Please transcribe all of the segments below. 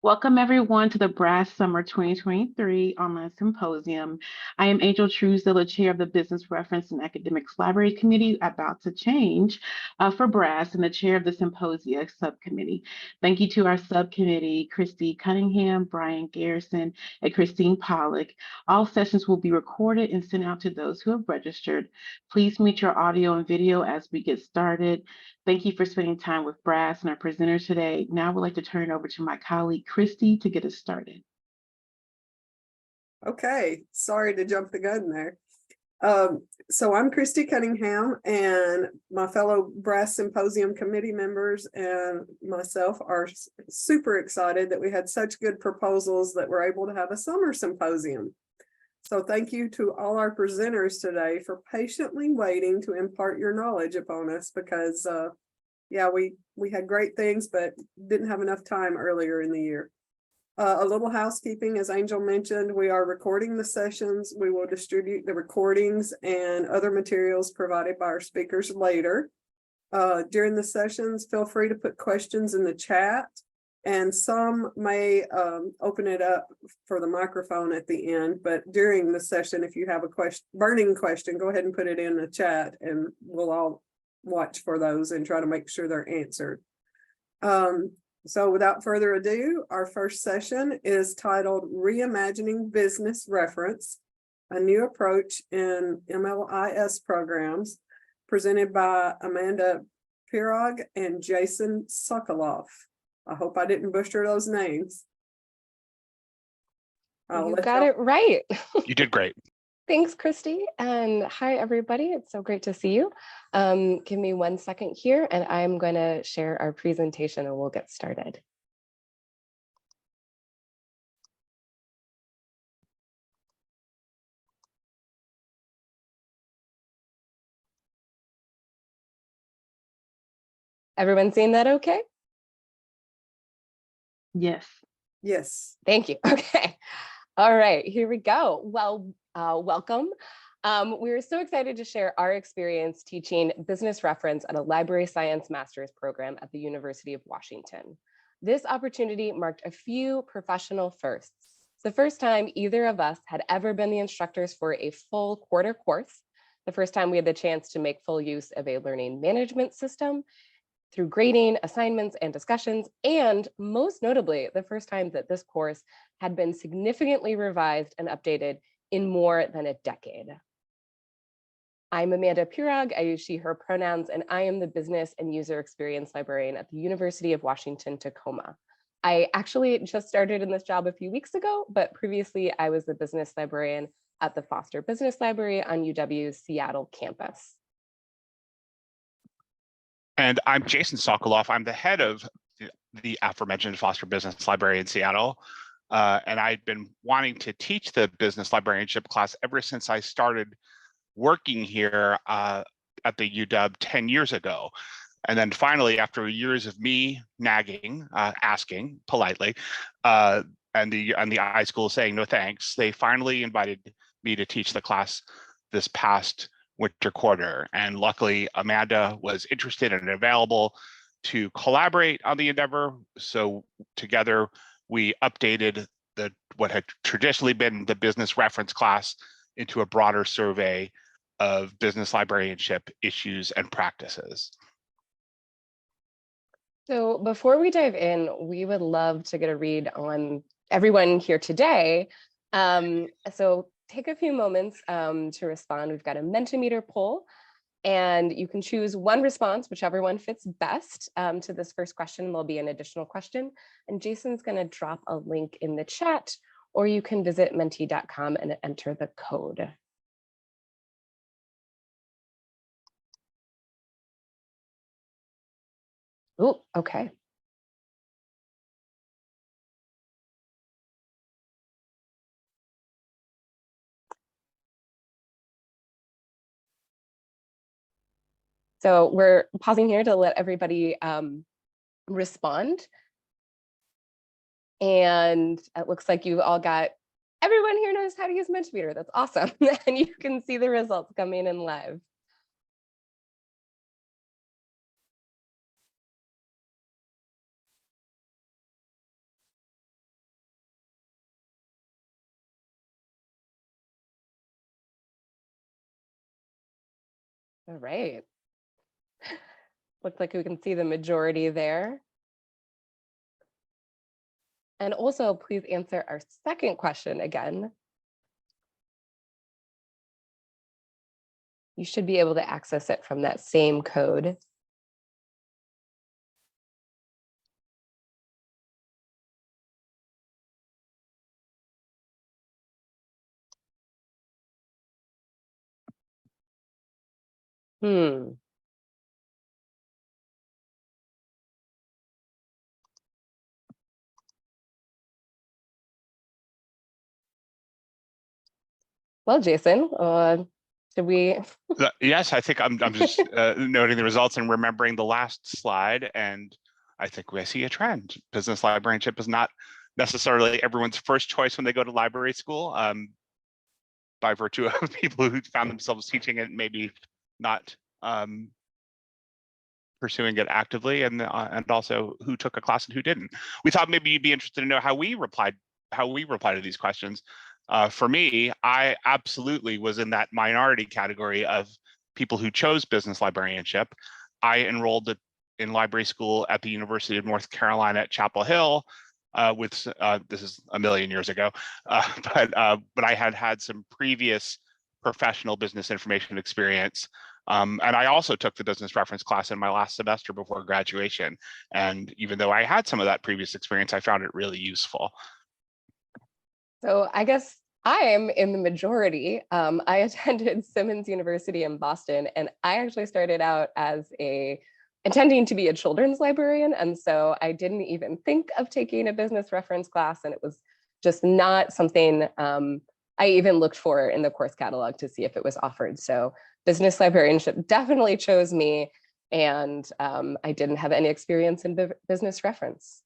Welcome everyone to the Brass Summer 2023 Online Symposium. I am Angel Truesdale, Chair of the Business Reference and Academics Library Committee, about to change for Brass, and the Chair of the Symposia Subcommittee. Thank you to our subcommittee, Christy Cunningham, Brian Garrison, and Christine Pollock. All sessions will be recorded and sent out to those who have registered. Please mute your audio and video as we get started. Thank you for spending time with Brass and our presenters today. Now I would like to turn it over to my colleague, Christy, to get us started. Okay, sorry to jump the gun there. So I'm Christy Cunningham, and my fellow Brass Symposium committee members and myself are super excited that we had such good proposals that we're able to have a summer symposium. So thank you to all our presenters today for patiently waiting to impart your knowledge upon us, because yeah, we had great things, but didn't have enough time earlier in the year. A little housekeeping, as Angel mentioned, we are recording the sessions. We will distribute the recordings and other materials provided by our speakers later. During the sessions, feel free to put questions in the chat, and some may open it up for the microphone at the end. But during the session, if you have a burning question, go ahead and put it in the chat, and we'll all watch for those and try to make sure they're answered. So without further ado, our first session is titled Reimagining Business Reference, a New Approach in MLIS Programs, presented by Amanda Pirog and Jason Sokoloff. I hope I didn't butcher those names. You got it right. You did great. Thanks, Christy. And hi, everybody. It's so great to see you. Give me 1 second here, and I'm going to share our presentation and we'll get started. Everyone seeing that okay? Yes. Yes. Thank you. Okay. All right, here we go. Well, welcome. We're so excited to share our experience teaching business reference at a library science master's program at the University of Washington. This opportunity marked a few professional firsts. It's the first time either of us had ever been the instructors for a full quarter course, the first time we had the chance to make full use of a learning management system through grading, assignments, and discussions, and most notably, the first time that this course had been significantly revised and updated in more than a decade. I'm Amanda Pirog. I use she, her pronouns, and I am the Business and User Experience Librarian at the University of Washington, Tacoma. I actually just started in this job a few weeks ago, but previously I was the business librarian at the Foster Business Library on UW's Seattle campus. And I'm Jason Sokoloff. I'm the head of the aforementioned Foster Business Library in Seattle. And I'd been wanting to teach the business librarianship class ever since I started working here at the UW 10 years ago. And then finally, after years of me nagging, asking politely, and the iSchool saying no thanks, they finally invited me to teach the class this past winter quarter. And luckily, Amanda was interested and available to collaborate on the endeavor. So together, we updated what had traditionally been the business reference class into a broader survey of business librarianship issues and practices. So before we dive in, we would love to get a read on everyone here today. So take a few moments to respond. We've got a Mentimeter poll, and you can choose one response, whichever one fits best to this first question. There'll be an additional question, and Jason's going to drop a link in the chat, or you can visit menti.com and enter the code. Oh, okay. So we're pausing here to let everybody respond. And it looks like you all got, everyone here knows how to use Mentimeter. That's awesome. And you can see the results coming in live. All right. Looks like we can see the majority there. And also, please answer our second question again. You should be able to access it from that same code. Well, Jason, should we? Yes, I think I'm just noting the results and remembering the last slide, and I think we see a trend. Business librarianship is not necessarily everyone's first choice when they go to library school, by virtue of people who found themselves teaching it, maybe not pursuing it actively, and also who took a class and who didn't. We thought maybe you'd be interested to know how we replied to these questions. For me, I absolutely was in that minority category of people who chose business librarianship. I enrolled in library school at the University of North Carolina at Chapel Hill. This is a million years ago, but I had some previous professional business information experience. And I also took the business reference class in my last semester before graduation. And even though I had some of that previous experience, I found it really useful. So I guess I am in the majority. I attended Simmons University in Boston, and I actually started out as intending to be a children's librarian. And so I didn't even think of taking a business reference class, and it was just not something I even looked for in the course catalog to see if it was offered. So business librarianship definitely chose me, and I didn't have any experience in business reference.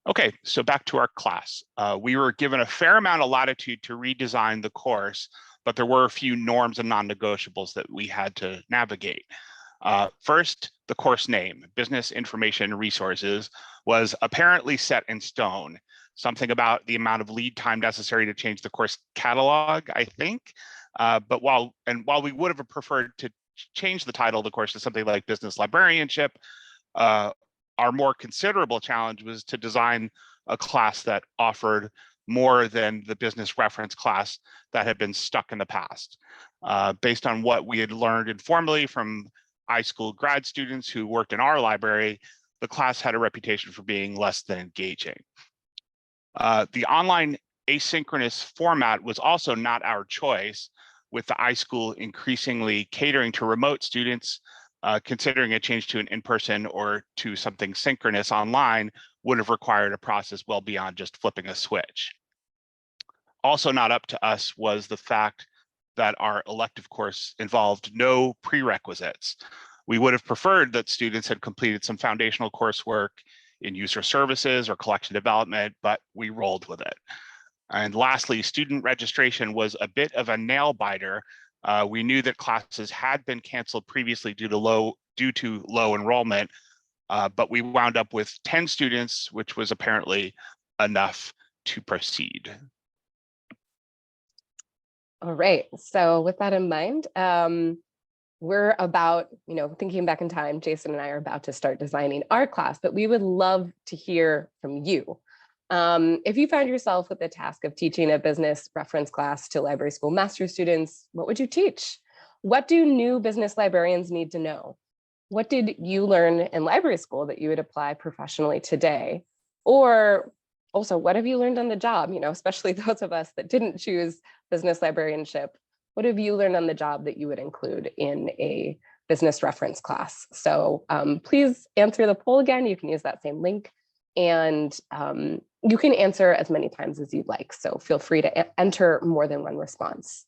Okay, so back to our class. We were given a fair amount of latitude to redesign the course, but there were a few norms and non-negotiables that we had to navigate. First, the course name, Business Information Resources, was apparently set in stone. Something about the amount of lead time necessary to change the course catalog, I think. But while we would have preferred to change the title of the course to something like Business Librarianship, our more considerable challenge was to design a class that offered more than the business reference class that had been stuck in the past. Based on what we had learned informally from iSchool grad students who worked in our library, the class had a reputation for being less than engaging. The online asynchronous format was also not our choice, with the iSchool increasingly catering to remote students. Considering a change to an in-person or to something synchronous online would have required a process well beyond just flipping a switch. Also not up to us was the fact that our elective course involved no prerequisites. We would have preferred that students had completed some foundational coursework in user services or collection development, but we rolled with it. And lastly, student registration was a bit of a nail biter. We knew that classes had been canceled previously due to low enrollment, but we wound up with 10 students, which was apparently enough to proceed. All right, so with that in mind, we're about, thinking back in time, Jason and I are about to start designing our class, but we would love to hear from you. If you found yourself with the task of teaching a business reference class to library school master's students, what would you teach? What do new business librarians need to know? What did you learn in library school that you would apply professionally today? Or also, what have you learned on the job? Especially those of us that didn't choose business librarianship, what have you learned on the job that you would include in a business reference class? So please answer the poll again. You can use that same link, and you can answer as many times as you'd like. So feel free to enter more than one response.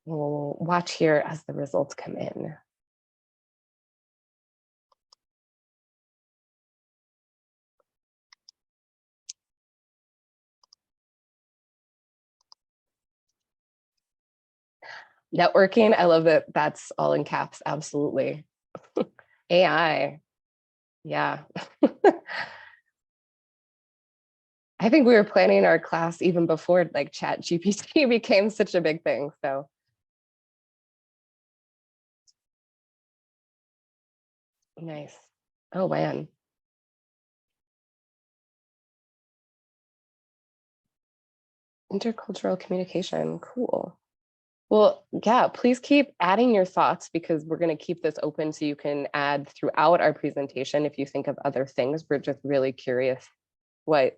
We'll watch here as the results come in. Networking, I love that that's all in caps, absolutely. AI, yeah. I think we were planning our class even before like ChatGPT became such a big thing. So nice. Oh man. Intercultural communication, cool. Well, yeah, please keep adding your thoughts because we're going to keep this open so you can add throughout our presentation if you think of other things. We're just really curious what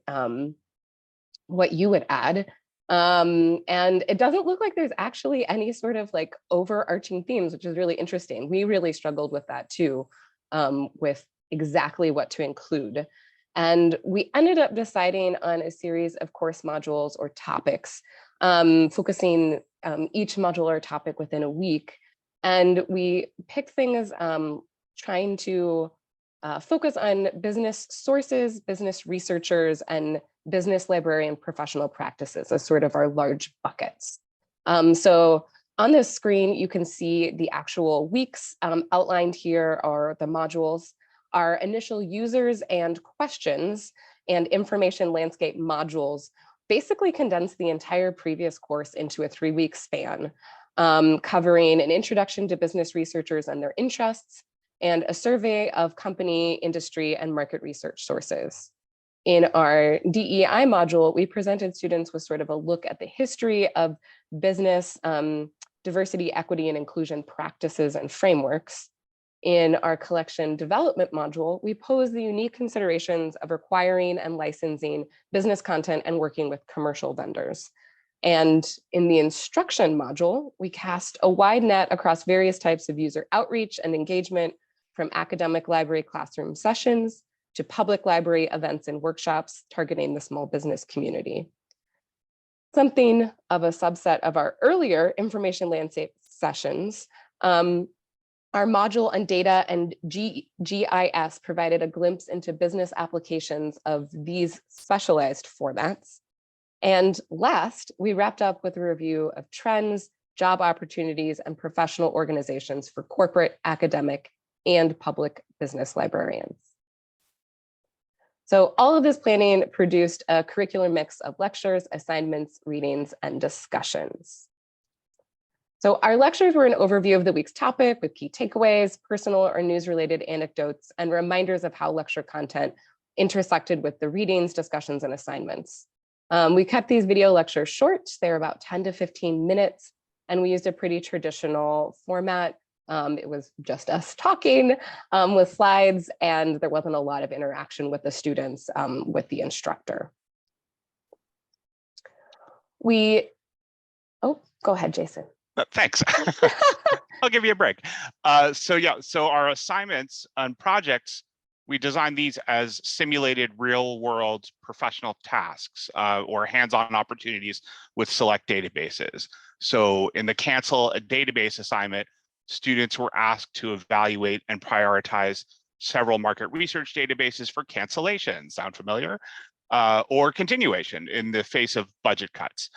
you would add. And it doesn't look like there's actually any sort of like overarching themes, which is really interesting. We really struggled with that too, with exactly what to include. And we ended up deciding on a series of course modules or topics, focusing each module or topic within a week. And we picked things trying to focus on business sources, business researchers, and business librarian professional practices as sort of our large buckets. So on this screen, you can see the actual weeks. Outlined here are the modules. Our initial users and questions and information landscape modules basically condense the entire previous course into a 3-week span, covering an introduction to business researchers and their interests, and a survey of company, industry, and market research sources. In our DEI module, we presented students with sort of a look at the history of business, diversity, equity, and inclusion practices and frameworks. In our collection development module, we pose the unique considerations of acquiring and licensing business content and working with commercial vendors. And in the instruction module, we cast a wide net across various types of user outreach and engagement, from academic library classroom sessions to public library events and workshops targeting the small business community. Something of a subset of our earlier information landscape sessions, our module on data and GIS provided a glimpse into business applications of these specialized formats. And last, we wrapped up with a review of trends, job opportunities, and professional organizations for corporate, academic, and public business librarians. So all of this planning produced a curricular mix of lectures, assignments, readings, and discussions. So our lectures were an overview of the week's topic with key takeaways, personal or news-related anecdotes, and reminders of how lecture content intersected with the readings, discussions, and assignments. We kept these video lectures short. They're about 10 to 15 minutes, and we used a pretty traditional format. It was just us talking with slides, and there wasn't a lot of interaction with the students, with the instructor. Oh, go ahead, Jason. Thanks. I'll give you a break. So our assignments and projects, we designed these as simulated real-world professional tasks or hands-on opportunities with select databases. So in the cancel a database assignment, students were asked to evaluate and prioritize several market research databases for cancellation. Sound familiar? Or continuation in the face of budget cuts.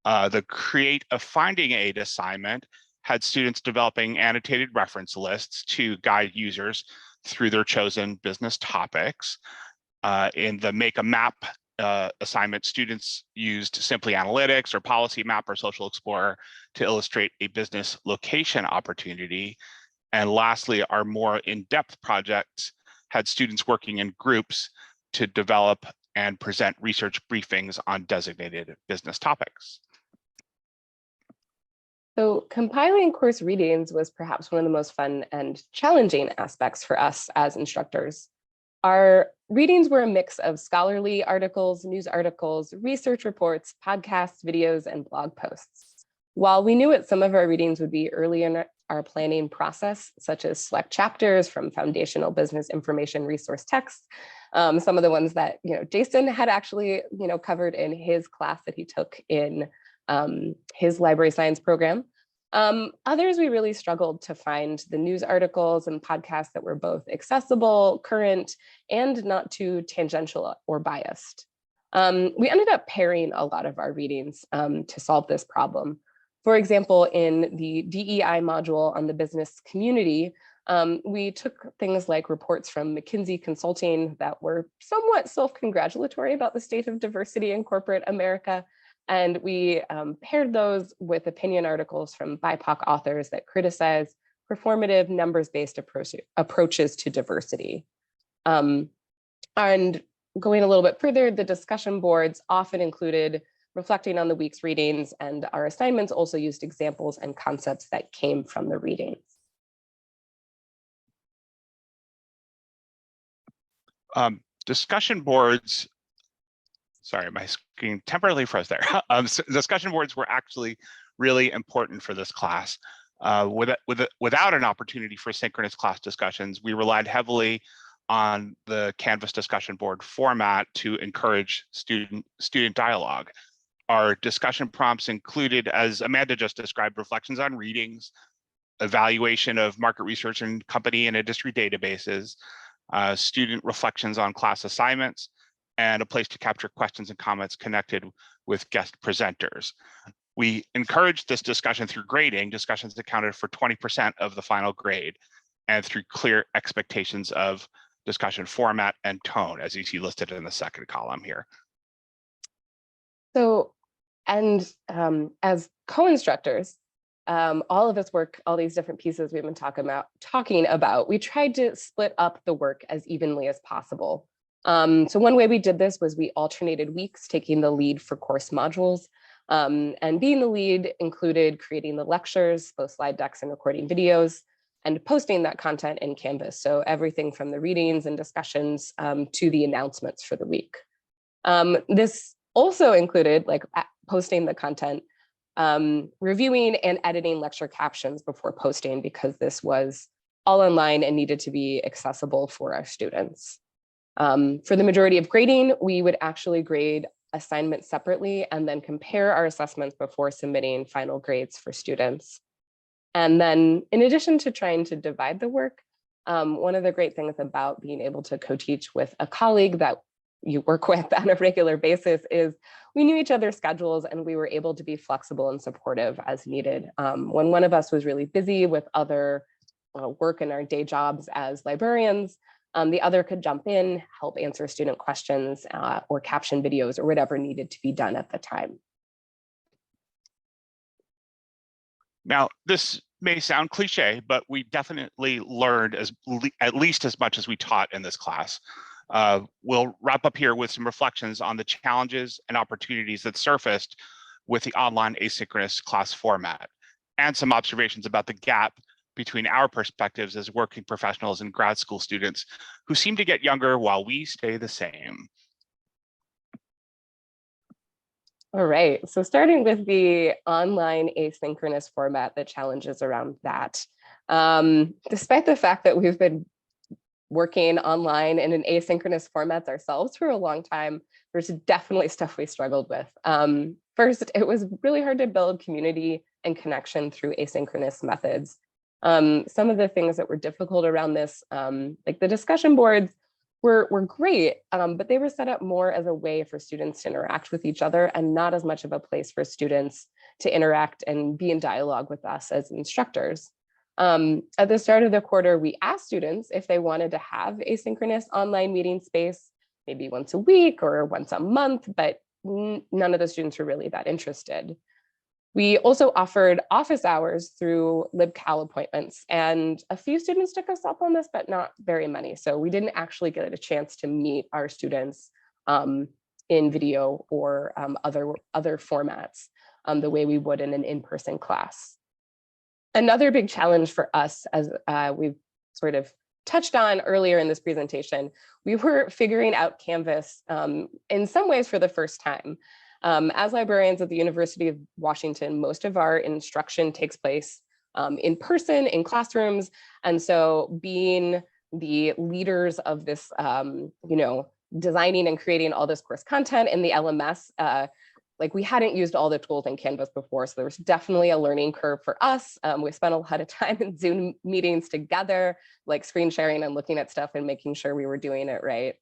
The create a finding aid assignment had students developing annotated reference lists to guide users through their chosen business topics. In the make a map assignment, students used Simply Analytics or Policy Map or Social Explorer to illustrate a business location opportunity. And lastly, our more in-depth projects had students working in groups to develop and present research briefings on designated business topics. So compiling course readings was perhaps one of the most fun and challenging aspects for us as instructors. Our readings were a mix of scholarly articles, news articles, research reports, podcasts, videos, and blog posts. While we knew what some of our readings would be early in our planning process, such as select chapters from foundational business information resource texts, some of the ones that Jason had actually covered in his class that he took in his library science program. Others, we really struggled to find the news articles and podcasts that were both accessible, current, and not too tangential or biased. We ended up pairing a lot of our readings to solve this problem. For example, in the DEI module on the business community, We took things like reports from McKinsey Consulting that were somewhat self-congratulatory about the state of diversity in corporate America. And we paired those with opinion articles from BIPOC authors that criticize performative numbers-based approaches to diversity. And going a little bit further, the discussion boards often included reflecting on the week's readings, and our assignments also used examples and concepts that came from the readings. Discussion boards, sorry, my screen temporarily froze there. Discussion boards were actually really important for this class. Without an opportunity for synchronous class discussions, we relied heavily on the Canvas discussion board format to encourage student dialogue. Our discussion prompts included, as Amanda just described, reflections on readings, evaluation of market research and company and industry databases, student reflections on class assignments, and a place to capture questions and comments connected with guest presenters. We encouraged this discussion through grading. Discussions accounted for 20% of the final grade, and through clear expectations of discussion format and tone, as you see listed in the second column here. So, and as co-instructors, all of this work, all these different pieces we've been talking about, we tried to split up the work as evenly as possible. So one way we did this was we alternated weeks, taking the lead for course modules. And being the lead included creating the lectures, both slide decks and recording videos, and posting that content in Canvas. So everything from the readings and discussions to the announcements for the week. This also included like posting the content, reviewing and editing lecture captions before posting, because this was all online and needed to be accessible for our students. For the majority of grading, we would actually grade assignments separately and then compare our assessments before submitting final grades for students. And then in addition to trying to divide the work, one of the great things about being able to co-teach with a colleague that you work with on a regular basis is we knew each other's schedules and we were able to be flexible and supportive as needed. When one of us was really busy with other work in our day jobs as librarians, the other could jump in, help answer student questions or caption videos or whatever needed to be done at the time. Now, this may sound cliche, but we definitely learned at least as much as we taught in this class. We'll wrap up here with some reflections on the challenges and opportunities that surfaced with the online asynchronous class format, and some observations about the gap between our perspectives as working professionals and grad school students who seem to get younger while we stay the same. All right, so starting with the online asynchronous format, the challenges around that. Despite the fact that we've been working online in an asynchronous formats ourselves for a long time, there's definitely stuff we struggled with. First, it was really hard to build community and connection through asynchronous methods. Some of the things that were difficult around this, like the discussion boards, were great, but they were set up more as a way for students to interact with each other and not as much of a place for students to interact and be in dialogue with us as instructors. At the start of the quarter, we asked students if they wanted to have asynchronous online meeting space, maybe once a week or once a month, but none of the students were really that interested. We also offered office hours through LibCal appointments, and a few students took us up on this, but not very many. So we didn't actually get a chance to meet our students in video or other formats the way we would in an in-person class. Another big challenge for us, as we've sort of touched on earlier in this presentation, we were figuring out Canvas in some ways for the first time. As librarians at the University of Washington, most of our instruction takes place in person, in classrooms. And so being the leaders of this, designing and creating all this course content in the LMS, like we hadn't used all the tools in Canvas before. So there was definitely a learning curve for us. We spent a lot of time in Zoom meetings together, like screen sharing and looking at stuff and making sure we were doing it right.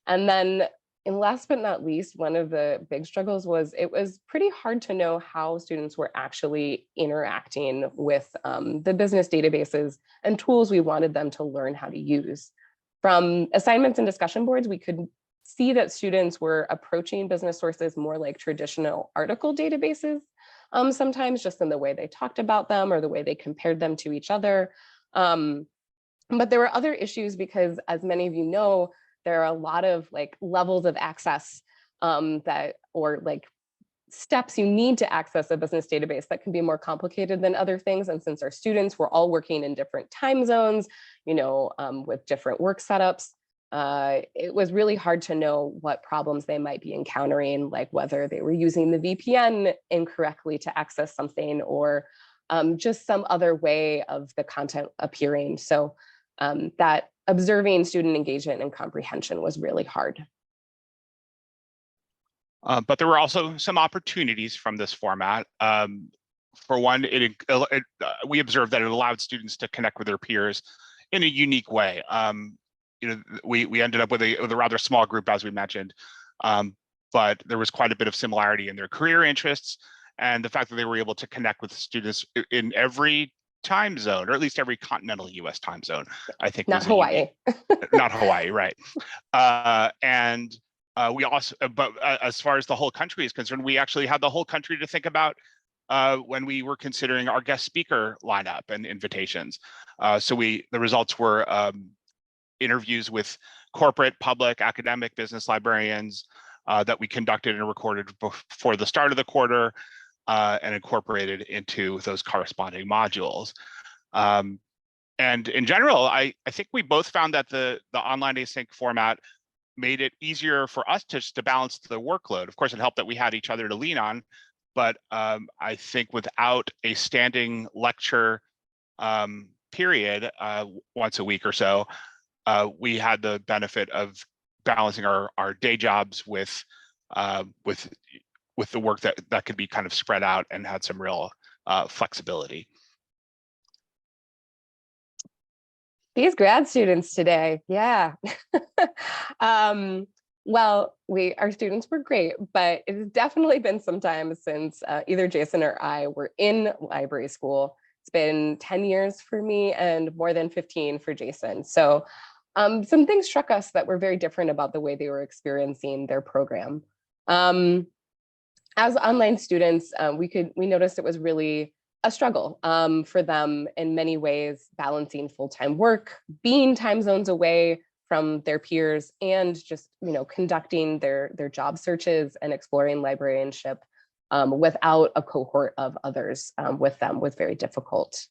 And then and last but not least, one of the big struggles was it was pretty hard to know how students were actually interacting with the business databases and tools we wanted them to learn how to use. From assignments and discussion boards, we could see that students were approaching business sources more like traditional article databases, sometimes just in the way they talked about them or the way they compared them to each other. But there were other issues because, as many of you know, there are a lot of like levels of access or like steps you need to access a business database that can be more complicated than other things. And since our students were all working in different time zones, with different work setups, it was really hard to know what problems they might be encountering, like whether they were using the VPN incorrectly to access something or just some other way of the content appearing. So that observing student engagement and comprehension was really hard. But there were also some opportunities from this format. For one, we observed that it allowed students to connect with their peers in a unique way. We ended up with a rather small group, as we mentioned, but there was quite a bit of similarity in their career interests, and the fact that they were able to connect with students in every time zone, or at least every continental US time zone, I think. Not Hawaii. Not Hawaii, right. We also, but as far as the whole country is concerned, we actually had the whole country to think about when we were considering our guest speaker lineup and invitations. The results were interviews with corporate, public, academic, business librarians that we conducted and recorded before the start of the quarter and incorporated into those corresponding modules. And in general, I think we both found that the online async format made it easier for us to balance the workload. Of course, it helped that we had each other to lean on, but I think without a standing lecture period once a week or so, we had the benefit of balancing our day jobs with the work that could be kind of spread out and had some real flexibility. These grad students today, yeah. Well, our students were great, but it's definitely been some time since either Jason or I were in library school. It's been 10 years for me and more than 15 for Jason. So some things struck us that were very different about the way they were experiencing their program. As online students, we noticed it was really a struggle for them in many ways, balancing full-time work, being time zones away from their peers, and just conducting their job searches and exploring librarianship without a cohort of others with them was very difficult.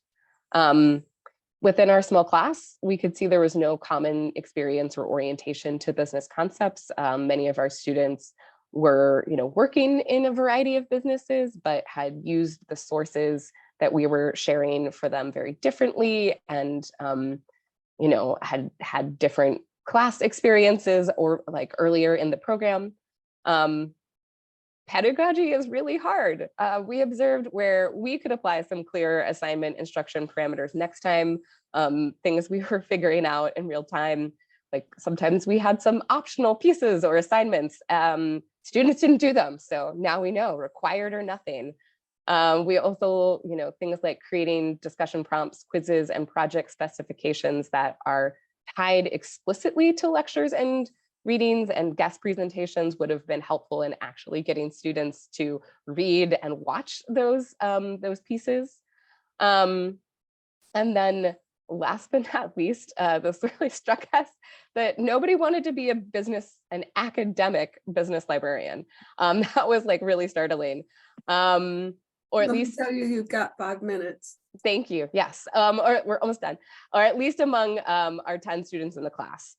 Within our small class, we could see there was no common experience or orientation to business concepts. Many of our students were working in a variety of businesses, but had used the sources that we were sharing for them very differently, and had different class experiences or like earlier in the program. Pedagogy is really hard. We observed where we could apply some clear assignment instruction parameters next time, things we were figuring out in real time. Like sometimes we had some optional pieces or assignments. Students didn't do them. So now we know, required or nothing. We also, things like creating discussion prompts, quizzes, and project specifications that are tied explicitly to lectures and readings and guest presentations would have been helpful in actually getting students to read and watch those pieces. And then last but not least, this really struck us that nobody wanted to be an academic business librarian. That was like really startling. Or at least tell you've got 5 minutes. Thank you. Yes, or we're almost done. Or at least among our 10 students in the class.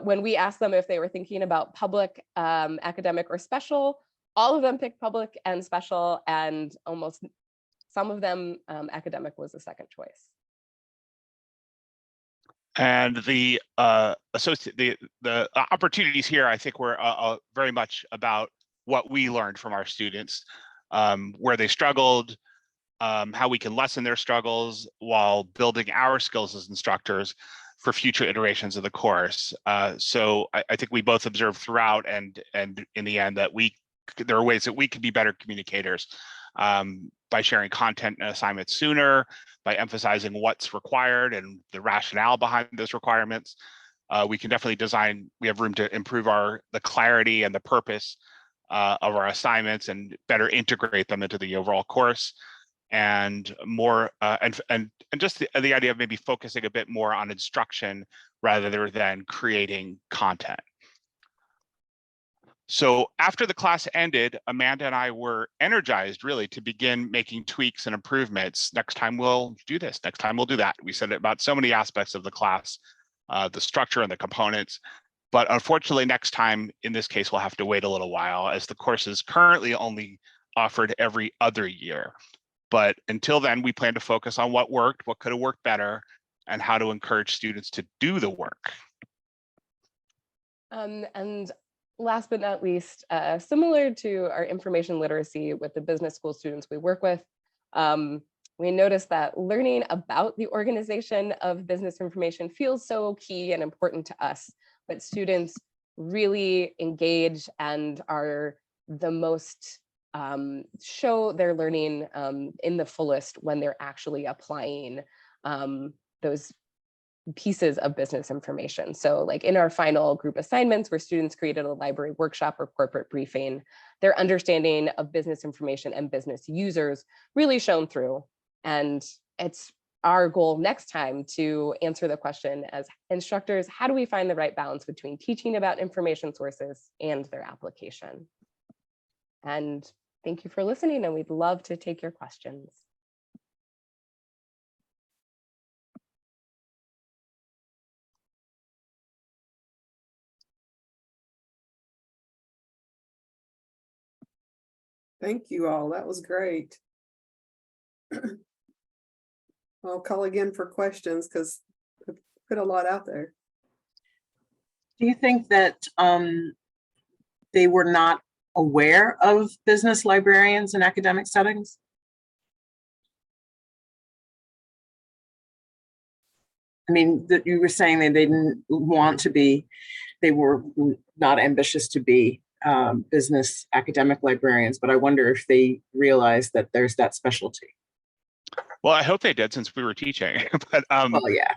When we asked them if they were thinking about public, academic, or special, all of them picked public and special, and almost some of them academic was a second choice. And the opportunities here, I think, were very much about what we learned from our students, where they struggled, how we can lessen their struggles while building our skills as instructors for future iterations of the course. So I think we both observed throughout and in the end that there are ways that we could be better communicators by sharing content and assignments sooner, by emphasizing what's required and the rationale behind those requirements. We can definitely we have room to improve the clarity and the purpose of our assignments and better integrate them into the overall course. And more and just the idea of maybe focusing a bit more on instruction rather than creating content. So after the class ended, Amanda and I were energized really to begin making tweaks and improvements. Next time we'll do this, next time we'll do that. We said about so many aspects of the class, the structure and the components. But unfortunately, next time, in this case, we'll have to wait a little while as the course is currently only offered every other year. But until then, we plan to focus on what worked, what could have worked better, and how to encourage students to do the work. And last but not least, similar to our information literacy with the business school students we work with, we noticed that learning about the organization of business information feels so key and important to us, but students really engage and are the most show their learning in the fullest when they're actually applying those pieces of business information. So like in our final group assignments where students created a library workshop or corporate briefing, their understanding of business information and business users really shone through. And it's our goal next time to answer the question as instructors, how do we find the right balance between teaching about information sources and their application? And thank you for listening, and we'd love to take your questions. Thank you all. That was great. I'll call again for questions because I put a lot out there. Do you think that they were not aware of business librarians in academic settings? I mean, that you were saying that they didn't want to be, they were not ambitious to be business academic librarians, but I wonder if they realized that there's that specialty. Well, I hope they did since we were teaching, but Well, yeah.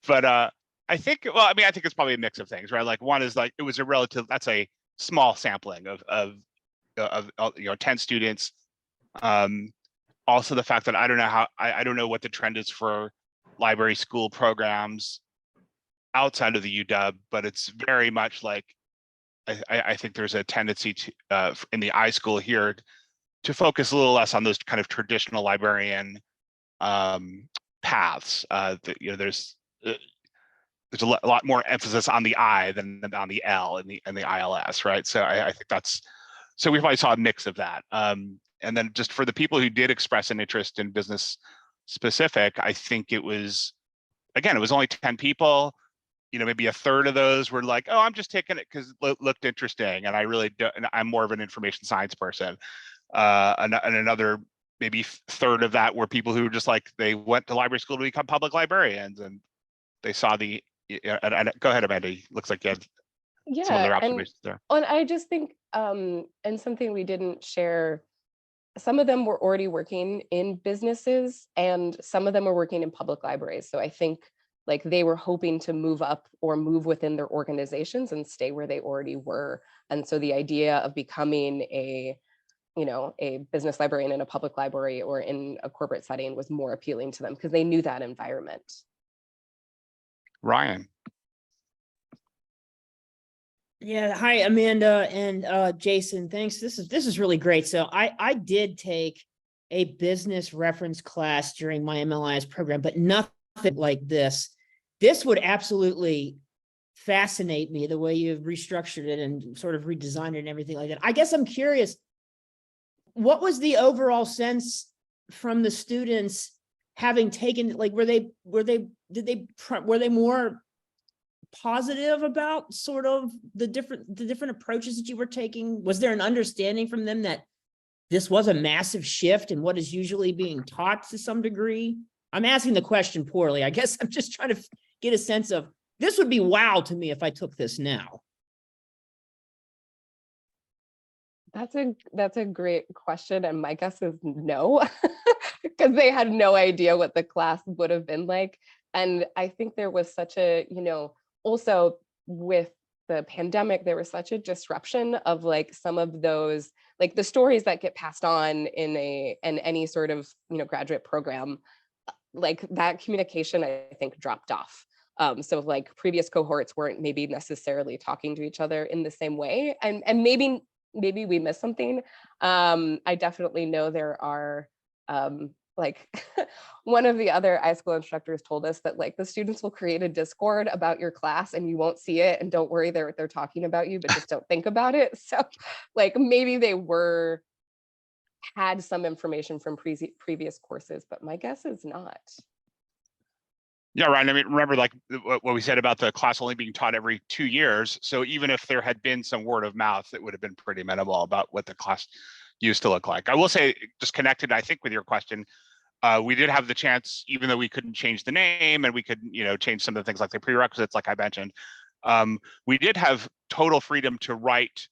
but I think, well, I mean, I think it's probably a mix of things, right? Like one is like, it was a relative, that's a small sampling of 10 students. Also the fact that I don't know how, I don't know what the trend is for library school programs outside of the UW, but it's very much like, I think there's a tendency to, in the iSchool here to focus a little less on those kind of traditional librarian paths. There's a lot more emphasis on the I than on the L and the ILS, right? So I think so we probably saw a mix of that. And then just for the people who did express an interest in business specific, I think it was only 10 people. Maybe a third of those were like, oh, I'm just taking it because it looked interesting. And I really don't, and I'm more of an information science person. And another maybe third of that were people who were just like, they went to library school to become public librarians and they saw the, and go ahead, Amanda, looks like you had some other observations there. And I just think, and something we didn't share, some of them were already working in businesses and some of them were working in public libraries. So I think like they were hoping to move up or move within their organizations and stay where they already were. And so the idea of becoming a business librarian in a public library or in a corporate setting was more appealing to them because they knew that environment. Ryan. Yeah, hi Amanda and Jason. Thanks. This is really great. So I did take a business reference class during my MLIS program, but nothing like this. This would absolutely fascinate me, the way you've restructured it and sort of redesigned it and everything like that. I guess I'm curious, what was the overall sense from the students having taken, like, were they more positive about sort of the different approaches that you were taking? Was there an understanding from them that this was a massive shift in what is usually being taught to some degree? I'm asking the question poorly. I guess I'm just trying to get a sense of, this would be wow to me if I took this now. That's a great question, and my guess is no, because they had no idea what the class would have been like. And I think there was such a, also with the pandemic, there was such a disruption of like some of those, like the stories that get passed on in any sort of graduate program, like that communication I think dropped off. So like previous cohorts weren't maybe necessarily talking to each other in the same way, and maybe we missed something. I definitely know there are like one of the other iSchool instructors told us that like the students will create a Discord about your class and you won't see it, and don't worry, they're talking about you, but just don't think about it. So like maybe they had some information from previous courses, but my guess is not. Yeah, right. I mean, remember like what we said about the class only being taught every 2 years. So even if there had been some word of mouth, it would have been pretty minimal about what the class used to look like. I will say, just connected, I think, with your question, we did have the chance, even though we couldn't change the name and we could, change some of the things like the prerequisites, like I mentioned, we did have total freedom to write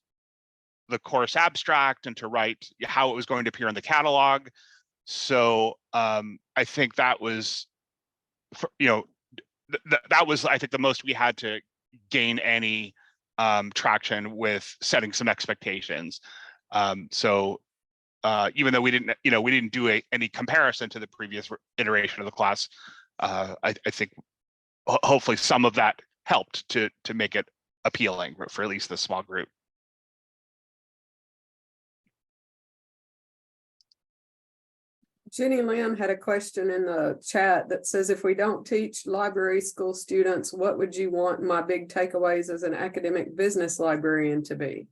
the course abstract and to write how it was going to appear in the catalog. So I think that was, that was, I think, the most we had to gain any traction with setting some expectations. So even though we didn't do any comparison to the previous iteration of the class, I think hopefully some of that helped to make it appealing for at least the small group. Jenny Lynn had a question in the chat that says, if we don't teach library school students, what would you want my big takeaways as an academic business librarian to be?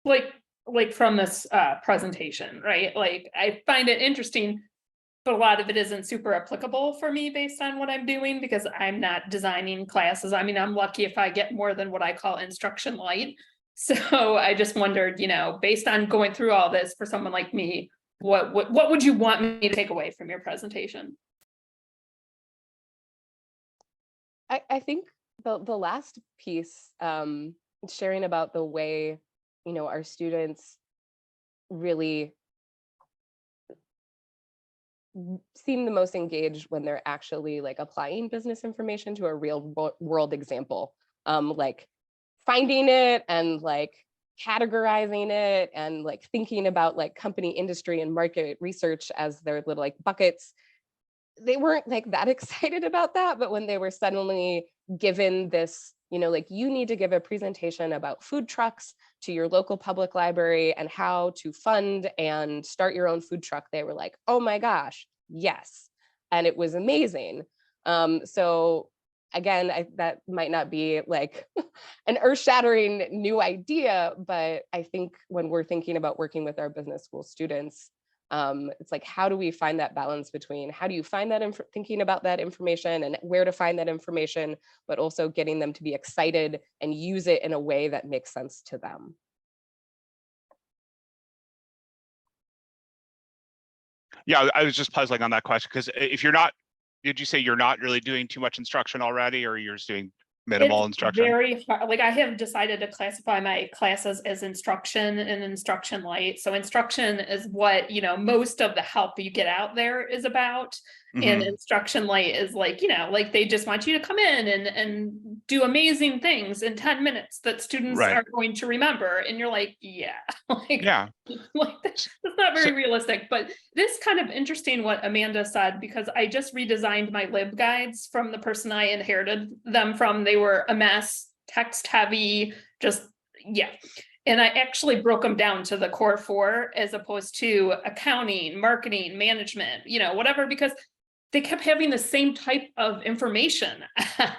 Like from this presentation, right? Like I find it interesting, but a lot of it isn't super applicable for me based on what I'm doing, because I'm not designing classes. I mean, I'm lucky if I get more than what I call instruction light. So I just wondered, based on going through all this, for someone like me, what would you want me to take away from your presentation? I think the last piece, sharing about the way, our students really seem the most engaged when they're actually like applying business information to a real world example, like finding it and like categorizing it and like thinking about like company, industry, and market research as their little like buckets. They weren't like that excited about that, but when they were suddenly given this, like you need to give a presentation about food trucks to your local public library and how to fund and start your own food truck, they were like, oh my gosh, yes. And it was amazing. So again, that might not be like an earth-shattering new idea, but I think when we're thinking about working with our business school students, it's like, how do we find that balance between how do you find that thinking about that information and where to find that information, but also getting them to be excited and use it in a way that makes sense to them. Yeah, I was just puzzling on that question, because if you're not, did you say you're not really doing too much instruction already, or you're just doing minimal instruction? Very hard. Like I have decided to classify my classes as instruction and instruction light. So instruction is what, most of the help you get out there is about. And instruction light is like, like they just want you to come in and do amazing things in 10 minutes that students are going to remember. And you're like, yeah, like, like that's not very realistic. But this kind of interesting what Amanda said, because I just redesigned my lib guides from the person I inherited them from. They were a mess, text heavy, just, yeah. And I actually broke them down to the core 4 as opposed to accounting, marketing, management, whatever, because they kept having the same type of information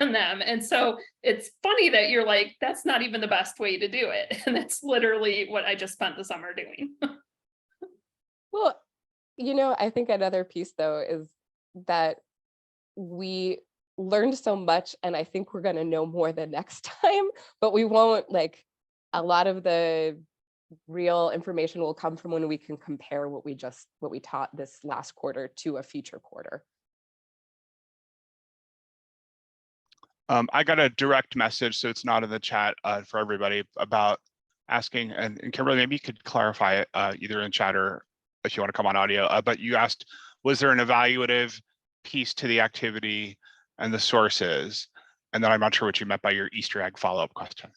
on them. And so it's funny that you're like, that's not even the best way to do it. And that's literally what I just spent the summer doing. Well, I think another piece though is that we learned so much, and I think we're going to know more the next time, but we won't, like, a lot of the real information will come from when we can compare what we taught this last quarter to a future quarter. I got a direct message, so it's not in the chat for everybody, about asking, and Kimberly, maybe you could clarify it either in chat or if you want to come on audio, but you asked, was there an evaluative piece to the activity and the sources? And then I'm not sure what you meant by your Easter egg follow-up question.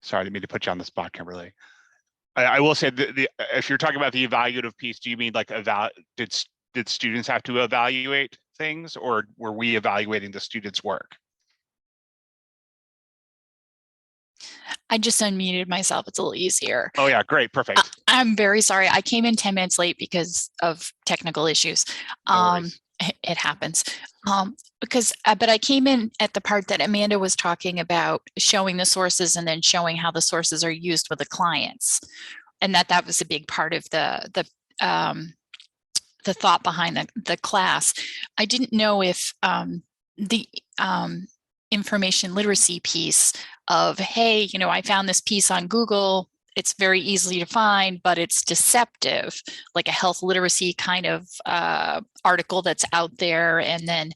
Sorry, I didn't mean to put you on the spot, Kimberly. I will say if you're talking about the evaluative piece, do you mean like did students have to evaluate things, or were we evaluating the students' work? I just unmuted myself. It's a little easier. Oh yeah, great, perfect. I'm very sorry. I came in 10 minutes late because of technical issues. No worries. It happens. But I came in at the part that Amanda was talking about, showing the sources and then showing how the sources are used with the clients, and that was a big part of the thought behind the class. I didn't know if the information literacy piece of, hey, you know, I found this piece on Google. It's very easy to find, but it's deceptive, like a health literacy kind of article that's out there, and then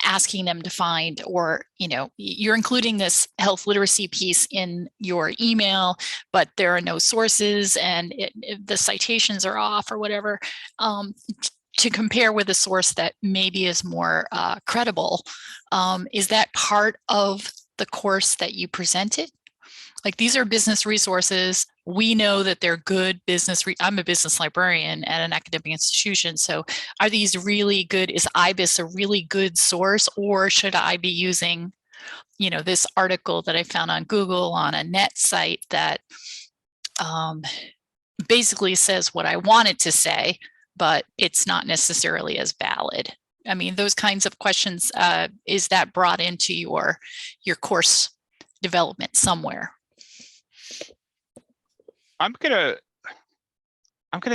asking them to find, or, you know, you're including this health literacy piece in your email, but there are no sources and the citations are off or whatever, to compare with a source that maybe is more credible. Is that part of the course that you presented? Like, these are business resources. We know that they're good business. I'm a business librarian at an academic institution. So are these really good? Is IBIS a really good source, or should I be using, you know, this article that I found on Google on a net site that basically says what I want it to say, but it's not necessarily as valid? I mean, those kinds of questions, is that brought into your course development somewhere? I'm gonna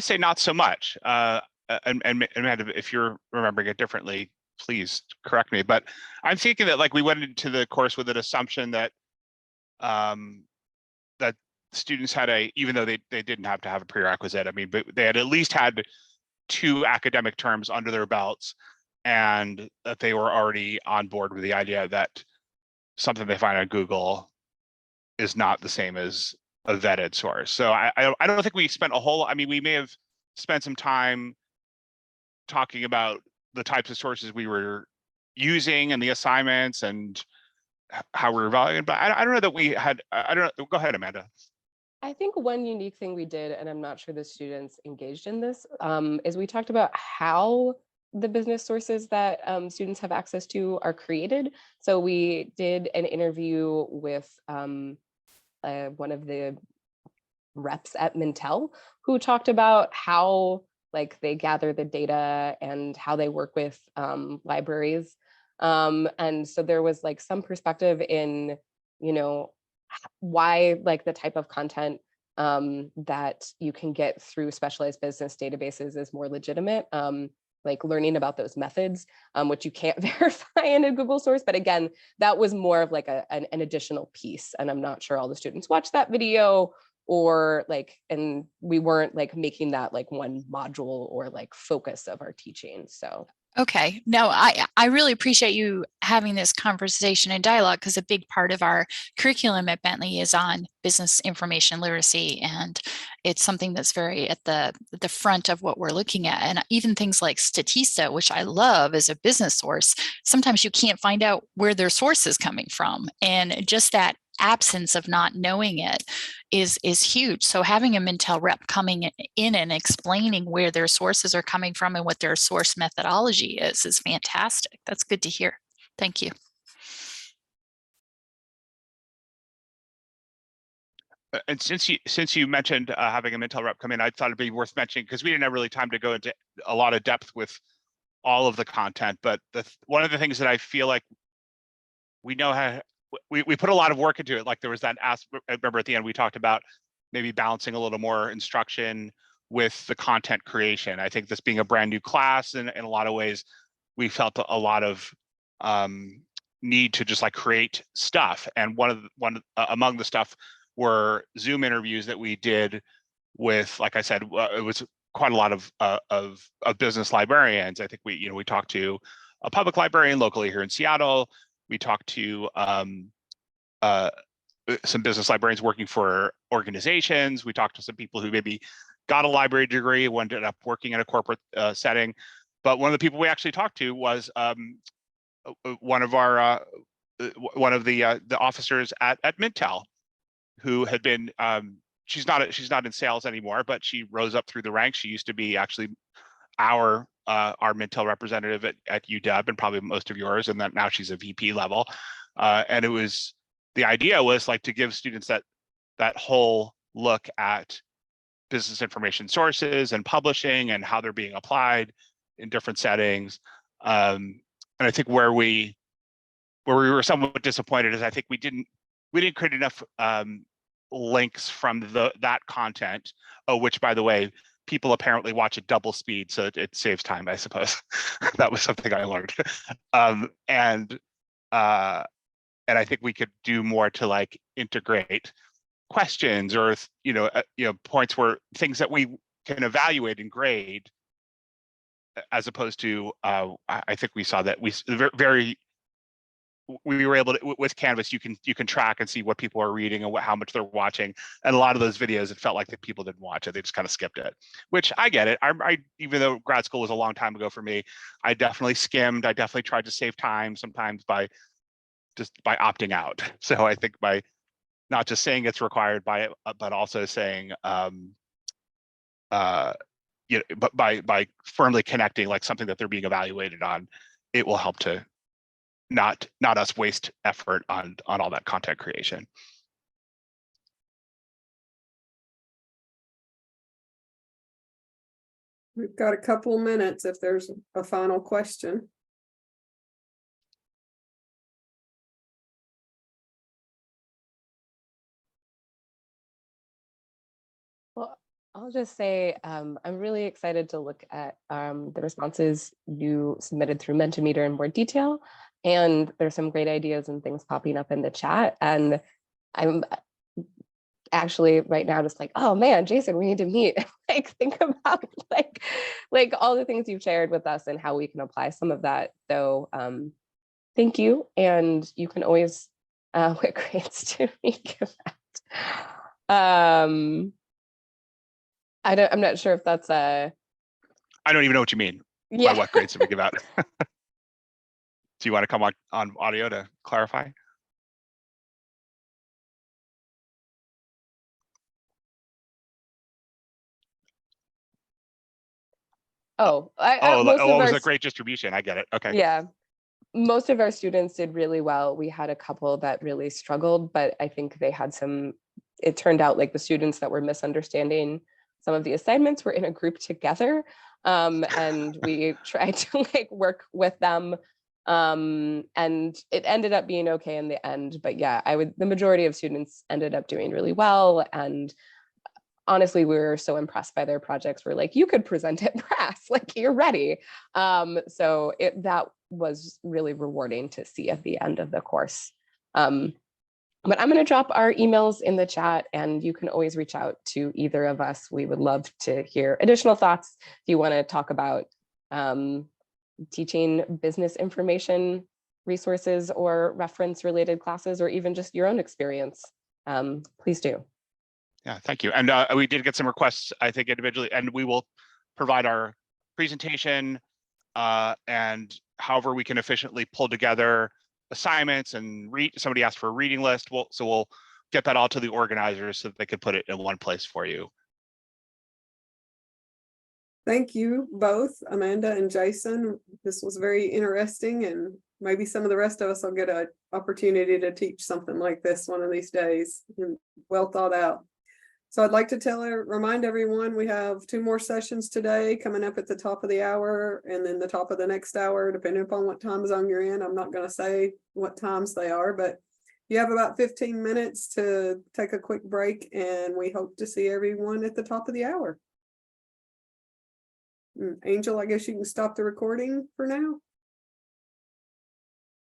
say not so much. And if you're remembering it differently, please correct me. But I'm thinking that, like, we went into the course with an assumption that that students had even though they didn't have to have a prerequisite, I mean, but they had at least had 2 academic terms under their belts, and that they were already on board with the idea that something they find on Google is not the same as a vetted source. So I don't think we spent a whole, I mean, we may have spent some time talking about the types of sources we were using and the assignments and how we're evaluating, but I don't know that we had, I don't know, go ahead, Amanda. I think one unique thing we did, and I'm not sure the students engaged in this, is we talked about how the business sources that students have access to are created. So we did an interview with one of the reps at Mintel, who talked about how, like, they gather the data and how they work with libraries. And so there was, like, some perspective in, you know, why, like, the type of content that you can get through specialized business databases is more legitimate. Like learning about those methods, which you can't verify in a Google source. But again, that was more of like an additional piece. And I'm not sure all the students watched that video, or like, and we weren't like making that like one module or like focus of our teaching. So. Okay, no, I really appreciate you having this conversation and dialogue, because a big part of our curriculum at Bentley is on business information literacy, and it's something that's very at the front of what we're looking at. And even things like Statista, which I love as a business source, sometimes you can't find out where their source is coming from, and just that absence of not knowing it is huge. So having a Mintel rep coming in and explaining where their sources are coming from and what their source methodology is fantastic. That's good to hear. Thank you. And since you mentioned having a Mintel rep come in, I thought it'd be worth mentioning, because we didn't have really time to go into a lot of depth with all of the content. But one of the things that I feel like we know how, we put a lot of work into it. Like there was that aspect, I remember at the end, we talked about maybe balancing a little more instruction with the content creation. I think this being a brand new class, in a lot of ways, we felt a lot of need to just like create stuff. And among the stuff were Zoom interviews that we did with, like I said, it was quite a lot of business librarians. I think we talked to a public librarian locally here in Seattle. We talked to some business librarians working for organizations. We talked to some people who maybe got a library degree, ended up working in a corporate setting. But one of the people we actually talked to was one of the officers at Mintel, who had been she's not in sales anymore, but she rose up through the ranks. She used to be actually our Mintel representative at UW, and probably most of yours, and then now she's a VP level. And the idea was like to give students that whole look at business information sources and publishing and how they're being applied in different settings. And I think where we were somewhat disappointed is I think we didn't create enough links from that content, which, by the way, people apparently watch at double speed, so it saves time, I suppose. That was something I learned. And I think we could do more to like integrate questions or points where things that we can evaluate and grade, as opposed to I think we saw that we were able to, with Canvas, you can track and see what people are reading and how much they're watching. And a lot of those videos, it felt like that people didn't watch it; they just kind of skipped it. Which I get it. I even though grad school was a long time ago for me, I definitely skimmed. I definitely tried to save time sometimes by opting out. So I think by not just saying it's required but also saying but by firmly connecting like something that they're being evaluated on, it will help to not us waste effort on all that content creation. We've got a couple of minutes if there's a final question. Well, I'll just say I'm really excited to look at the responses you submitted through Mentimeter in more detail. And there's some great ideas and things popping up in the chat. And I'm actually right now just like, oh man, Jason, we need to meet. Like think about like all the things you've shared with us and how we can apply some of that. So thank you. And you can always what grades to make that. I'm not sure if that's a. I don't even know what you mean. Yeah. By what grades did we give out? Do you want to come on audio to clarify? Oh, it was a great distribution. I get it. Okay. Yeah. Most of our students did really well. We had a couple that really struggled, but I think they had it turned out like the students that were misunderstanding some of the assignments were in a group together. And we tried to like work with them. And it ended up being okay in the end. But yeah, the majority of students ended up doing really well. And honestly, we were so impressed by their projects. We're like, you could present at BRASS, like you're ready. So that was really rewarding to see at the end of the course. But I'm going to drop our emails in the chat, and you can always reach out to either of us. We would love to hear additional thoughts. If you want to talk about teaching business information resources or reference related classes, or even just your own experience, please do. Yeah, thank you. And we did get some requests, I think, individually, and we will provide our presentation and however we can efficiently pull together assignments and somebody asked for a reading list. So we'll get that all to the organizers so that they can put it in one place for you. Thank you both, Amanda and Jason. This was very interesting, and maybe some of the rest of us will get an opportunity to teach something like this one of these days, and well thought out. So I'd like to remind everyone we have 2 more sessions today coming up at the top of the hour and then the top of the next hour, depending upon what time zone you're in. I'm not going to say what times they are, but you have about 15 minutes to take a quick break, and we hope to see everyone at the top of the hour. Angel, I guess you can stop the recording for now.